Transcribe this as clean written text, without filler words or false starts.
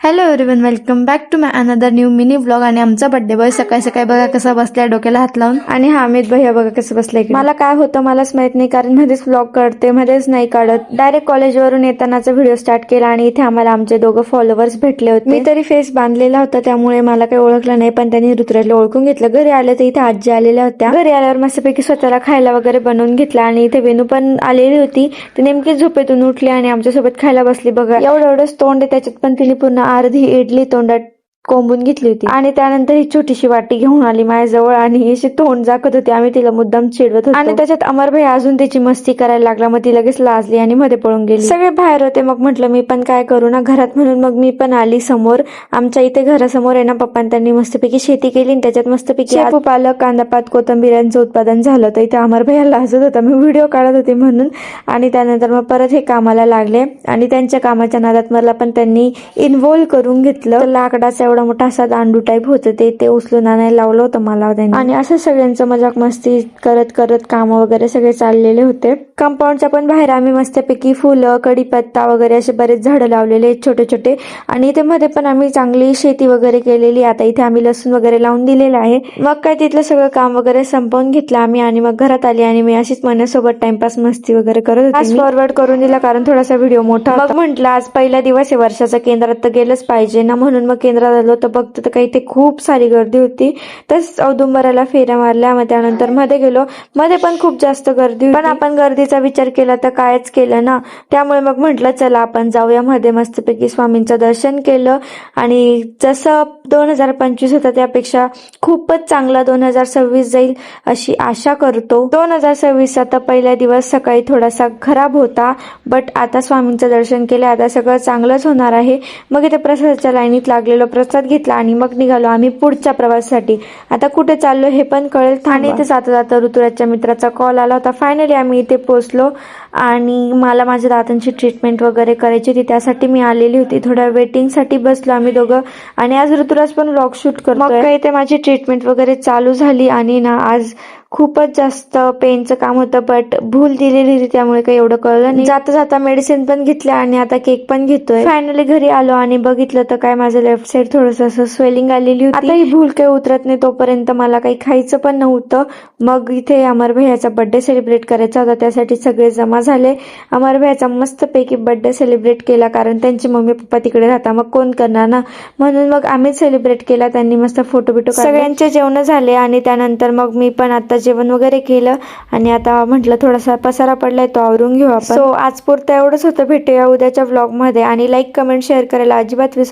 Hello everyone, welcome back to my another new mini vlog. आणि आमचा birthday boy सकाळी सकाळी बघा कसा बसलाय डोक्याला हात लावून. आणि हा अमित भैया बघा कसं बसलाय. मला काय होतं मलाच माहित नाही, कारण मध्येच व्लॉग काढते मध्येच नाही काढत. डायरेक्ट कॉलेजवरून येतानाचा व्हिडिओ स्टार्ट केला आणि इथे आम्हाला आमचे दोघं फॉलोअर्स भेटले होते. मी तरी फेस बांधलेला होता त्यामुळे मला काही ओळखलं नाही, पण त्यांनी ऋतुराजला ओळखून घेतलं. घरी आले तर इथे आजी आलेल्या होत्या. घरी आल्यावर मस्तपैकी स्वतःला खायला वगैरे बनवून घेतला आणि इथे वेणू पण आलेली होती. ती नेमकी झोपेतून उठली आणि आमच्यासोबत खायला बसली. बघा एवढंच तोंड आहे त्याच्यात, पण तिने पूर्ण अर्धी इडली तोंडात कोंबून घेतली होती. आणि त्यानंतर ही छोटीशी वाटी घेऊन आली माझ्याजवळ आणि अशी तोंड झाकत होती. आम्ही तिला मुद्दाम चिडवत होतो आणि त्याच्यात अमर भाई अजून त्याची मस्ती करायला लागला. मग ती लगेच लाजली आणि मध्ये पळून गेली. सगळे बाहेर होते. मग म्हटलं मी पण काय करू ना घरात, म्हणून मग मी पण आली समोर. आमच्या इथे घरासमोर आहे ना पप्पांनी त्यांनी मस्तपैकी शेती केली आणि त्याच्यात मस्तपैकी शेपू, पालक, कांदापात, कोथिंबीर यांचं उत्पादन झालं. तर इथे अमर भाई लाजत होता, मी व्हिडिओ काढत होते म्हणून. आणि त्यानंतर मग परत हे कामाला लागले आणि त्यांच्या कामाच्या नादात मला पण त्यांनी इन्व्हॉल्व करून घेतलं. लाकडाचा एवढा मोठा असा दांडू टाईप होतं ते उचलून आणायला लावलं होतं मला त्यांनी. आणि असं सगळ्यांचं मजाक मस्ती करत करत काम वगैरे सगळे चाललेले होते. कंपाऊंडच्या पण बाहेर आम्ही मस्तपैकी फुलं, कडीपत्ता वगैरे असे बरेच झाडं लावलेले आहेत छोटे छोटे. आणि इथे मध्ये पण आम्ही चांगली शेती वगैरे केलेली. आता इथे आम्ही लसूण वगैरे लावून दिलेलं आहे. मग काय तिथलं सगळं काम वगैरे संपवून घेतलं आम्ही आणि मग घरात आली आणि मी अशीच मनासोबत टाइमपास मस्ती वगैरे करत होती. फास्ट फॉरवर्ड करून दिला कारण थोडासा व्हिडिओ मोठा. मग म्हटलं आज पहिला दिवस आहे वर्षाचा, केंद्रात तर गेलंच पाहिजे ना, म्हणून मग केंद्रात आलो. तर बघतो तर काही ते खूप सारी गर्दी होती. तस औदुंबराला फेऱ्या मारल्या. मग त्यानंतर मध्ये गेलो, मध्ये पण खूप जास्त गर्दी होती. पण आपण गर्दीचा विचार केला तर कायच केलं ना, त्यामुळे मग म्हटलं चला आपण जाऊया. मध्ये मस्तपैकी स्वामींचं दर्शन केलं आणि जसं 2025 होता त्यापेक्षा खूपच चांगला 2026 जाईल अशी आशा करतो. 2026 आता पहिला दिवस सकाळी थोडासा खराब होता, बट आता स्वामींचं दर्शन केलं, आता सगळं चांगलंच होणार आहे. मग इथे प्रसादाच्या लाईनीत लागलेलो, प्रसाद घेतला आणि मग निघालो आम्ही पुढच्या प्रवासासाठी. आता कुठे चाललो हे पण कळेल. आणि इथे जाता जाता ऋतुराजच्या मित्राचा कॉल आला होता. फायनली आम्ही इथे पोहोचलो आणि मला माझ्या दातांची ट्रीटमेंट वगैरे करायची होती, त्यासाठी मी आलेली होती. थोड्या वेटिंग साठी बसलो आम्ही दोघं आणि आज ऋतुराज पण व्लॉग शूट करतोय. मग काही ते माझी ट्रीटमेंट वगैरे चालू झाली आणि ना आज खूपच जास्त पेनचं काम होतं, बट भूल दिलेली होती त्यामुळे काही एवढं कळलं नाही. जाता जाता मेडिसिन पण घेतल्या आणि आता केक पण घेतोय. फायनली घरी आलो आणि बघितलं तर काय माझं लेफ्ट साइड थोडंसं असं स्वेलिंग आलेली होती. आता ही भूल काही उतरत नाही तोपर्यंत मला काही खायचं पण नव्हतं. मग इथे अमर भैयाचा बर्थडे सेलिब्रेट करायचा होता, त्यासाठी सगळे जमा झाले. अमर भैयाचा मस्तपैकी बर्थडे सेलिब्रेट केला कारण त्यांचे मम्मी पप्पा तिकडे राहता, मग कोण करणार ना, म्हणून मग आम्हीच सेलिब्रेट केला. त्यांनी मस्त फोटो बिटो सगळ्यांचे जेवण झाले आणि त्यानंतर मग मी पण आता जेवण वगैरे केलं आणि आता म्हटलं थोडासा पसारा पडलाय तो आवरून घेऊ आपण. सो आज पुरतं एवढंच होतं. भेटूया उद्याच्या व्लॉग मध्ये आणि लाईक, कमेंट, शेअर करायला अजिबात विसरू